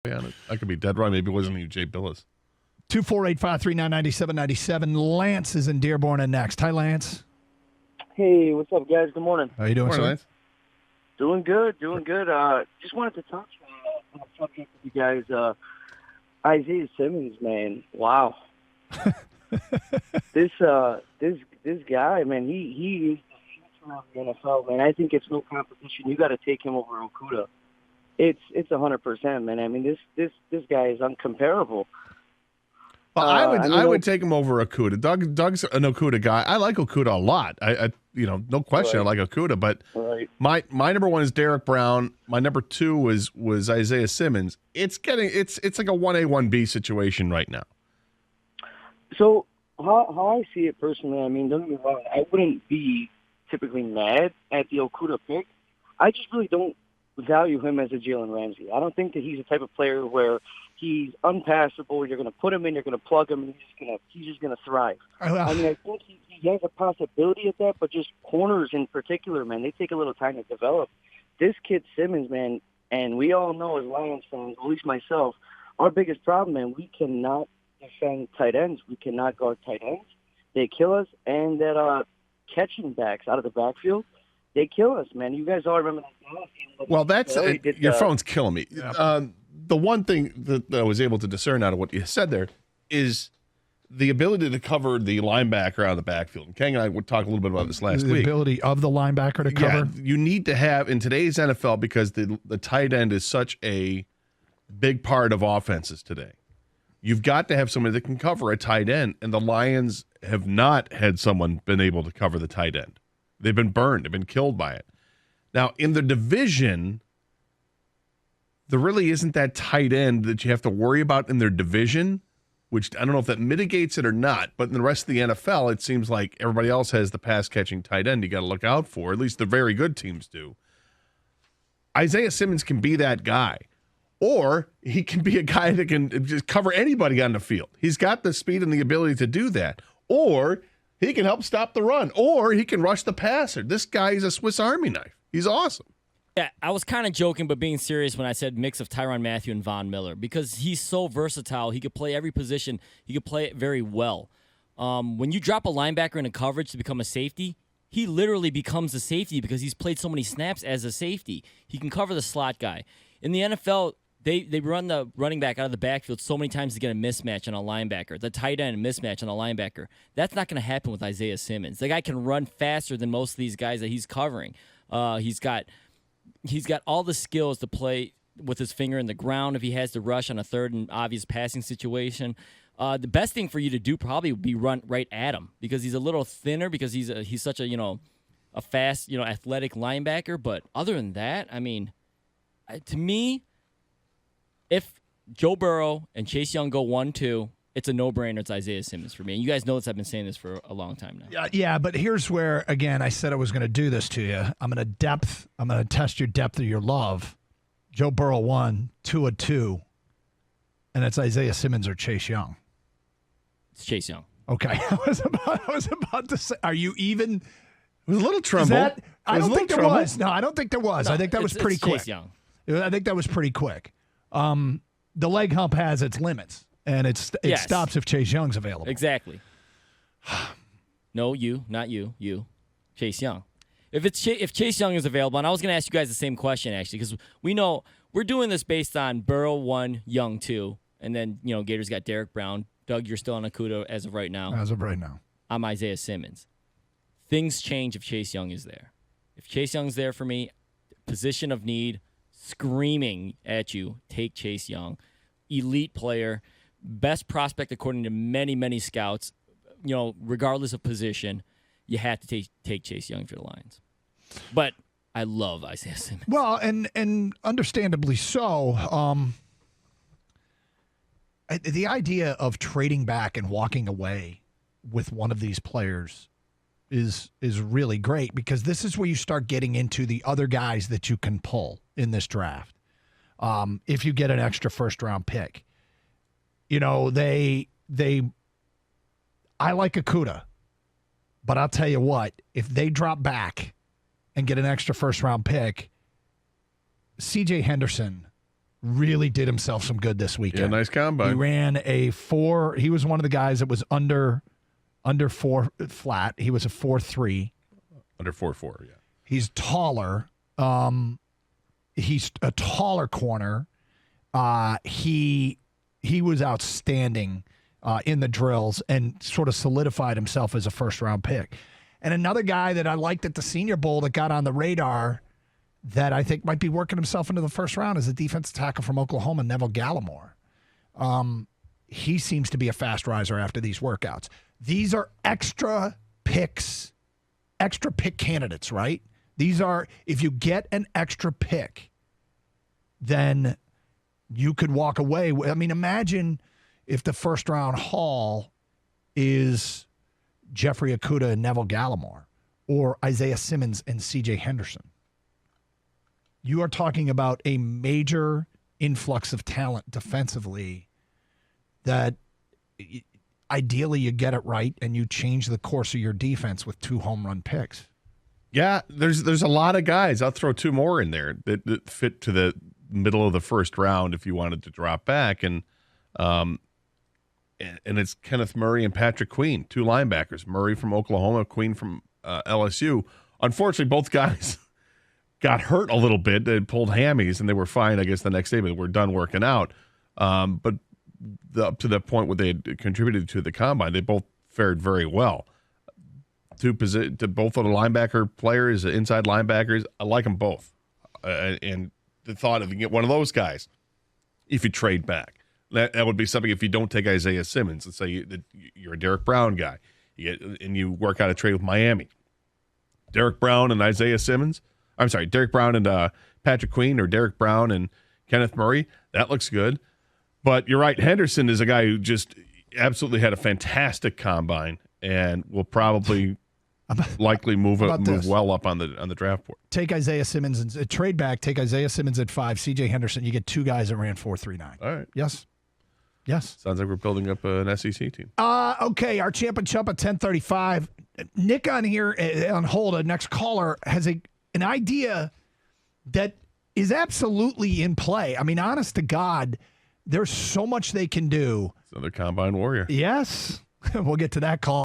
Yeah, I could be dead wrong. Maybe it wasn't you, Jay Billis. 248-539-9797. Lance is in Dearborn and next. Hi, Lance. Hey, what's up, guys? Good morning. How you doing, sir? Lance. Doing good. Just wanted to touch on a subject with you guys. Isaiah Simmons, man, wow. This guy, man, he is the future of the NFL, man. I think it's no competition. You got to take him over Okuda. It's 100%, man. I mean, this guy is uncomparable. Well, I would take him over Okuda. Doug's an Okuda guy. I like Okuda a lot. I no question, right. I like Okuda. But right. my number one is Derek Brown. My number two was Isaiah Simmons. It's like a 1A 1B situation right now. So how I see it personally, I mean, don't get me wrong, I wouldn't be typically mad at the Okuda pick. I just really don't value him as a Jalen Ramsey. I don't think that he's the type of player where he's unpassable. You're going to put him in, you're going to plug him, and he's just going to thrive. I mean, I think he has a possibility at that, but just corners in particular, man, they take a little time to develop. This kid Simmons, man, and we all know as Lions fans, at least myself, our biggest problem, man, we cannot defend tight ends. We cannot guard tight ends. They kill us, and that catching backs out of the backfield, they kill us, man. You guys all remember that. Well, that's your phone's killing me. Yeah. The one thing that I was able to discern out of what you said there is the ability to cover the linebacker out of the backfield. And Khang and I would talk a little bit about this last week. The ability of the linebacker to cover. Yeah, you need to have in today's NFL because the tight end is such a big part of offenses today. You've got to have somebody that can cover a tight end, and the Lions have not had someone been able to cover the tight end. They've been burned. They've been killed by it. Now, in the division, there really isn't that tight end that you have to worry about in their division, which I don't know if that mitigates it or not, but in the rest of the NFL, it seems like everybody else has the pass-catching tight end you got to look out for. At least the very good teams do. Isaiah Simmons can be that guy. Or he can be a guy that can just cover anybody on the field. He's got the speed and the ability to do that. Or he can help stop the run. Or he can rush the passer. This guy is a Swiss Army knife. He's awesome. Yeah, I was kind of joking, but being serious when I said mix of Tyrann Mathieu and Von Miller because he's so versatile. He could play every position. He could play it very well. When you drop a linebacker into coverage to become a safety, he literally becomes a safety because he's played so many snaps as a safety. He can cover the slot guy. In the NFL, they run the running back out of the backfield so many times to get a mismatch on a linebacker. The tight end mismatch on a linebacker. That's not going to happen with Isaiah Simmons. The guy can run faster than most of these guys that he's covering. He's got all the skills to play with his finger in the ground if he has to rush on a third and obvious passing situation. The best thing for you to do probably would be run right at him because he's a little thinner because he's such a fast athletic linebacker. But other than that, I mean, to me, if Joe Burrow and Chase Young go 1-2, it's a no-brainer. It's Isaiah Simmons for me. And you guys know this. I've been saying this for a long time now. Yeah, but here's where, again, I said I was going to do this to you. I'm going to test your depth of your love. Joe Burrow 1, Tua 2, and it's Isaiah Simmons or Chase Young. It's Chase Young. Okay. I was about to say, are you even? It was a little tremble. I don't think there was. No, I don't think there was. No, I think that was pretty quick. Chase Young. I think that was pretty quick. The leg hump has its limits, and it stops if Chase Young's available. Exactly. No, not you. Chase Young. If Chase Young is available, and I was going to ask you guys the same question actually, because we know we're doing this based on Burrow 1, Young 2, and then Gators got Derek Brown. Doug, you're still on Okuda as of right now. As of right now, I'm Isaiah Simmons. Things change if Chase Young is there. If Chase Young's there for me, position of need. Screaming at you, take Chase Young. Elite player, best prospect according to many, many scouts, regardless of position, you have to take Chase Young for the Lions. But I love Isaiah Simmons. Well, and understandably so. The idea of trading back and walking away with one of these players is really great because this is where you start getting into the other guys that you can pull in this draft. If you get an extra first-round pick. I like Okuda, but I'll tell you what, if they drop back and get an extra first-round pick, C.J. Henderson really did himself some good this weekend. Yeah, nice combine. He ran a 4. He was one of the guys that was under 4 flat. He was a 4.3. Under 4.4, yeah. He's taller. He's a taller corner. He was outstanding in the drills and sort of solidified himself as a first-round pick. And another guy that I liked at the Senior Bowl that got on the radar that I think might be working himself into the first round is the defensive tackle from Oklahoma, Neville Gallimore. He seems to be a fast riser after these workouts. These are extra pick candidates, right? These are, if you get an extra pick, then you could walk away. I mean, imagine if the first round haul is Jeffrey Okudah and Neville Gallimore or Isaiah Simmons and CJ Henderson. You are talking about a major influx of talent defensively that ideally you get it right and you change the course of your defense with 2 home run picks. Yeah, there's a lot of guys. I'll throw 2 more in there that fit to the middle of the first round if you wanted to drop back. And it's Kenneth Murray and Patrick Queen, 2 linebackers. Murray from Oklahoma, Queen from LSU. Unfortunately, both guys got hurt a little bit. They pulled hammies, and they were fine, I guess, the next day, but were done working out. But up to the point where they had contributed to the combine, they both fared very well. To both of the linebacker players, inside linebackers, I like them both. And the thought of you get one of those guys, if you trade back, that would be something if you don't take Isaiah Simmons. Let's say you're a Derek Brown guy, and you work out a trade with Miami. Derek Brown and Isaiah Simmons. I'm sorry, Derek Brown and Patrick Queen, or Derek Brown and Kenneth Murray. That looks good. But you're right, Henderson is a guy who just absolutely had a fantastic combine and will probably likely move well up on the draft board. Take Isaiah Simmons and trade back. Take Isaiah Simmons at 5. CJ Henderson. You get 2 guys that ran 4.39. All right. Yes. Sounds like we're building up an SEC team. Okay. Our champ and chump at 10:35. Nick on here on hold. A next caller has an idea that is absolutely in play. I mean, honest to God, there's so much they can do. It's another combine warrior. Yes. We'll get to that call.